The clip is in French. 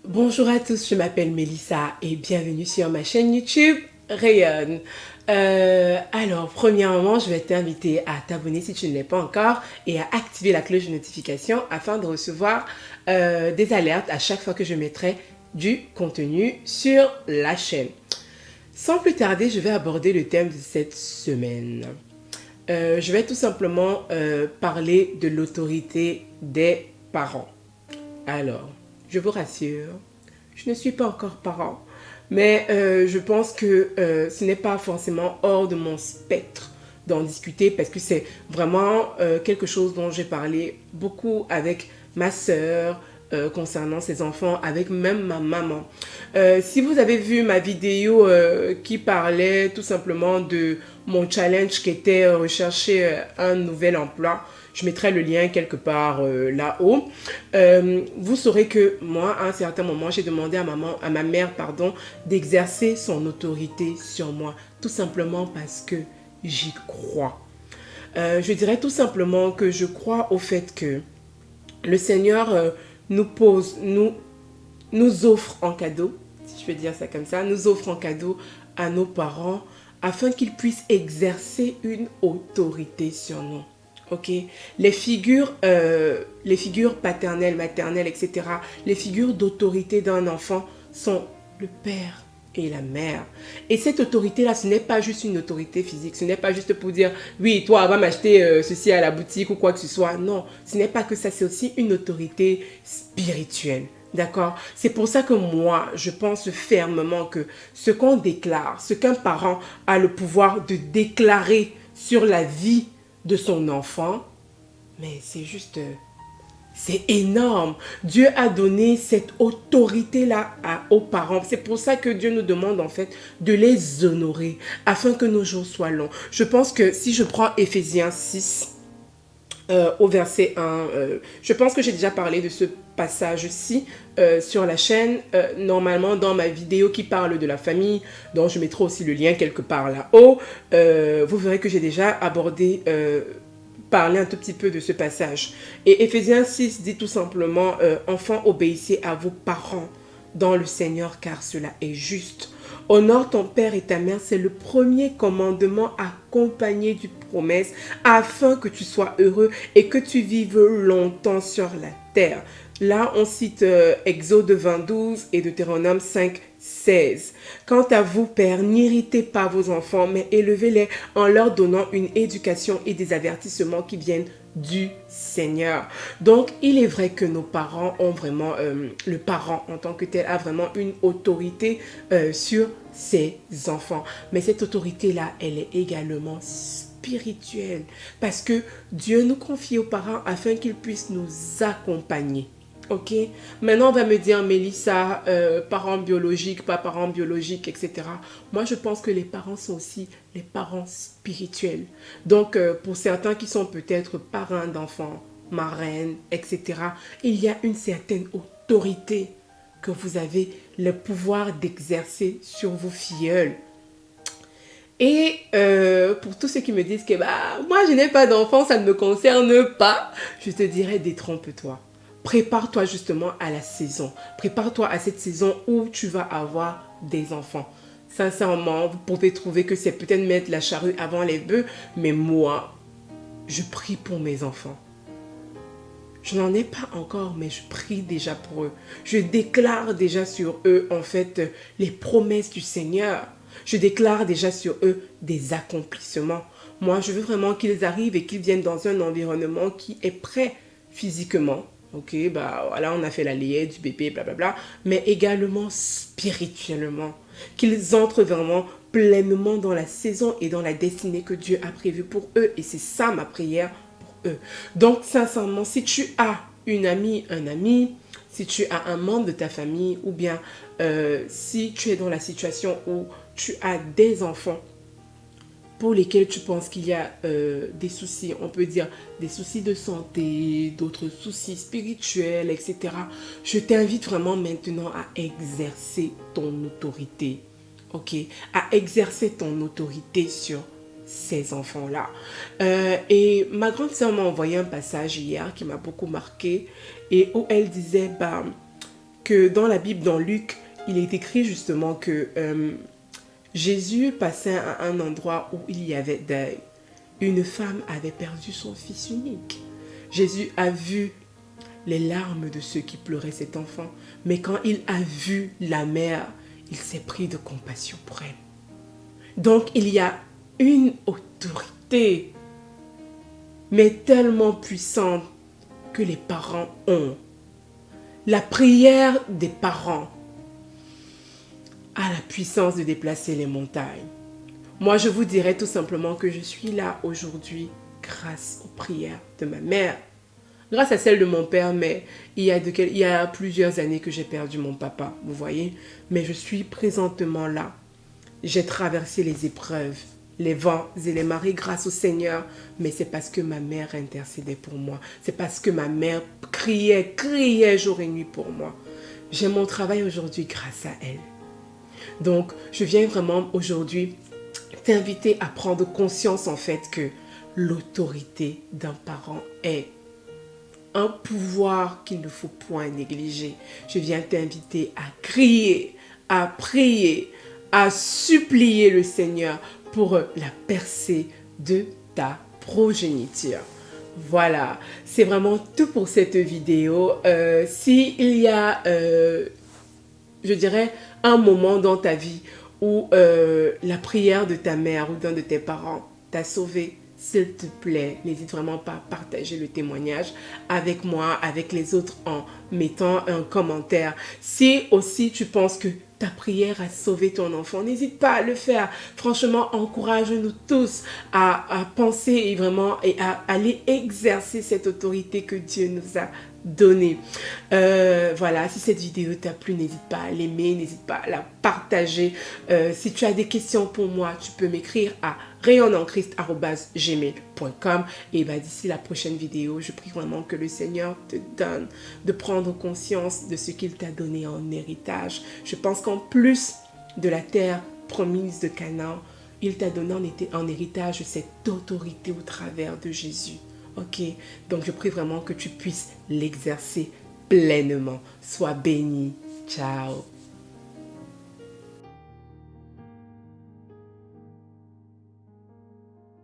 Bonjour à tous, je m'appelle Mélissa et bienvenue sur ma chaîne YouTube Rayonne. Alors, premièrement, je vais t'inviter à t'abonner si tu ne l'es pas encore et à activer la cloche de notification afin de recevoir des alertes à chaque fois que je mettrai du contenu sur la chaîne. Sans plus tarder, je vais aborder le thème de cette semaine. Je vais tout simplement parler de l'autorité des parents. Alors, je vous rassure, je ne suis pas encore parent, mais je pense que ce n'est pas forcément hors de mon spectre d'en discuter parce que c'est vraiment quelque chose dont j'ai parlé beaucoup avec ma sœur, concernant ses enfants, avec même ma maman. Si vous avez vu ma vidéo qui parlait tout simplement de mon challenge qui était rechercher un nouvel emploi, je mettrai le lien quelque part là-haut. Vous saurez que moi, à un certain moment, j'ai demandé à ma mère, d'exercer son autorité sur moi, tout simplement parce que j'y crois. Je dirais tout simplement que je crois au fait que le Seigneur nous offre en cadeau, si je peux dire ça comme ça, nous offre en cadeau à nos parents afin qu'ils puissent exercer une autorité sur nous. Ok, les figures paternelles, maternelles, etc., les figures d'autorité d'un enfant sont le père et la mère. Et cette autorité-là, ce n'est pas juste une autorité physique, ce n'est pas juste pour dire, oui, toi, va m'acheter ceci à la boutique ou quoi que ce soit. Non, ce n'est pas que ça, c'est aussi une autorité spirituelle. D'accord? C'est pour ça que moi, je pense fermement que ce qu'on déclare, ce qu'un parent a le pouvoir de déclarer sur la vie de son enfant, mais c'est juste, c'est énorme. Dieu a donné cette autorité-là aux parents. C'est pour ça que Dieu nous demande en fait de les honorer afin que nos jours soient longs. Je pense que si je prends Éphésiens 6, au verset 1, je pense que j'ai déjà parlé de ce passage-ci sur la chaîne, normalement dans ma vidéo qui parle de la famille, dont je mettrai aussi le lien quelque part là-haut. Vous verrez que j'ai déjà abordé, parlé un tout petit peu de ce passage. Et Éphésiens 6 dit tout simplement, enfants, obéissez à vos parents dans le Seigneur, car cela est juste. Honore ton père et ta mère, c'est le premier commandement accompagné d'une promesse afin que tu sois heureux et que tu vives longtemps sur la terre. Là, on cite Exode 20:12 et Deutéronome 5:16. Quant à vous, pères, n'irritez pas vos enfants, mais élevez-les en leur donnant une éducation et des avertissements qui viennent du Seigneur. Donc, il est vrai que nos parents ont vraiment, le parent en tant que tel a vraiment une autorité sur ses enfants. Mais cette autorité-là, elle est également spirituelle parce que Dieu nous confie aux parents afin qu'ils puissent nous accompagner. Ok, maintenant on va me dire, Mélissa, parents biologiques, pas parents biologiques, etc. Moi je pense que les parents sont aussi les parents spirituels. Donc pour certains qui sont peut-être parrains d'enfants, marraines, etc., il y a une certaine autorité que vous avez le pouvoir d'exercer sur vos filleuls. Et pour tous ceux qui me disent que bah, moi je n'ai pas d'enfant, ça ne me concerne pas, je te dirais détrompe-toi. Prépare-toi justement à la saison. Prépare-toi à cette saison où tu vas avoir des enfants. Sincèrement, vous pouvez trouver que c'est peut-être mettre la charrue avant les bœufs, mais moi, je prie pour mes enfants. Je n'en ai pas encore, mais je prie déjà pour eux. Je déclare déjà sur eux, en fait, les promesses du Seigneur. Je déclare déjà sur eux des accomplissements. Moi, je veux vraiment qu'ils arrivent et qu'ils viennent dans un environnement qui est prêt physiquement. Ok, bah voilà, on a fait la layette du bébé, blablabla, mais également spirituellement. Qu'ils entrent vraiment pleinement dans la saison et dans la destinée que Dieu a prévue pour eux. Et c'est ça ma prière pour eux. Donc, sincèrement, si tu as une amie, un ami, si tu as un membre de ta famille, ou bien si tu es dans la situation où tu as des enfants pour lesquels tu penses qu'il y a des soucis, on peut dire des soucis de santé, d'autres soucis spirituels, etc. Je t'invite vraiment maintenant à exercer ton autorité, ok? À exercer ton autorité sur ces enfants-là. Et ma grande sœur m'a envoyé un passage hier qui m'a beaucoup marqué et où elle disait, bah, que dans la Bible, dans Luc, il est écrit justement que Jésus passait à un endroit où il y avait deuil. Une femme avait perdu son fils unique. Jésus a vu les larmes de ceux qui pleuraient cet enfant. Mais quand il a vu la mère, il s'est pris de compassion pour elle. Donc il y a une autorité, mais tellement puissante que les parents ont. La prière des parents a la puissance de déplacer les montagnes. Moi, je vous dirais tout simplement que je suis là aujourd'hui grâce aux prières de ma mère. Grâce à celle de mon père, mais il y a plusieurs années que j'ai perdu mon papa, vous voyez. Mais je suis présentement là. J'ai traversé les épreuves, les vents et les marées grâce au Seigneur. Mais c'est parce que ma mère intercédait pour moi. C'est parce que ma mère criait jour et nuit pour moi. J'ai mon travail aujourd'hui grâce à elle. Donc, je viens vraiment aujourd'hui t'inviter à prendre conscience en fait que l'autorité d'un parent est un pouvoir qu'il ne faut point négliger. Je viens t'inviter à crier, à prier, à supplier le Seigneur pour la percée de ta progéniture. Voilà, c'est vraiment tout pour cette vidéo. S'il y a, je dirais, un moment dans ta vie où la prière de ta mère ou d'un de tes parents t'a sauvé, s'il te plaît, n'hésite vraiment pas à partager le témoignage avec moi, avec les autres en mettant un commentaire. Si aussi tu penses que ta prière a sauvé ton enfant, n'hésite pas à le faire. Franchement, encourage-nous tous à penser et vraiment et à aller exercer cette autorité que Dieu nous a donnée. Voilà, si cette vidéo t'a plu, n'hésite pas à l'aimer, n'hésite pas à la partager. Si tu as des questions pour moi, tu peux m'écrire à rayonneenchrist@gmail.com. Et d'ici la prochaine vidéo, je prie vraiment que le Seigneur te donne de prendre conscience de ce qu'il t'a donné en héritage. Je pense qu'en plus de la terre promise de Canaan, il t'a donné en héritage cette autorité au travers de Jésus. Ok, donc je prie vraiment que tu puisses l'exercer pleinement. Sois béni. Ciao.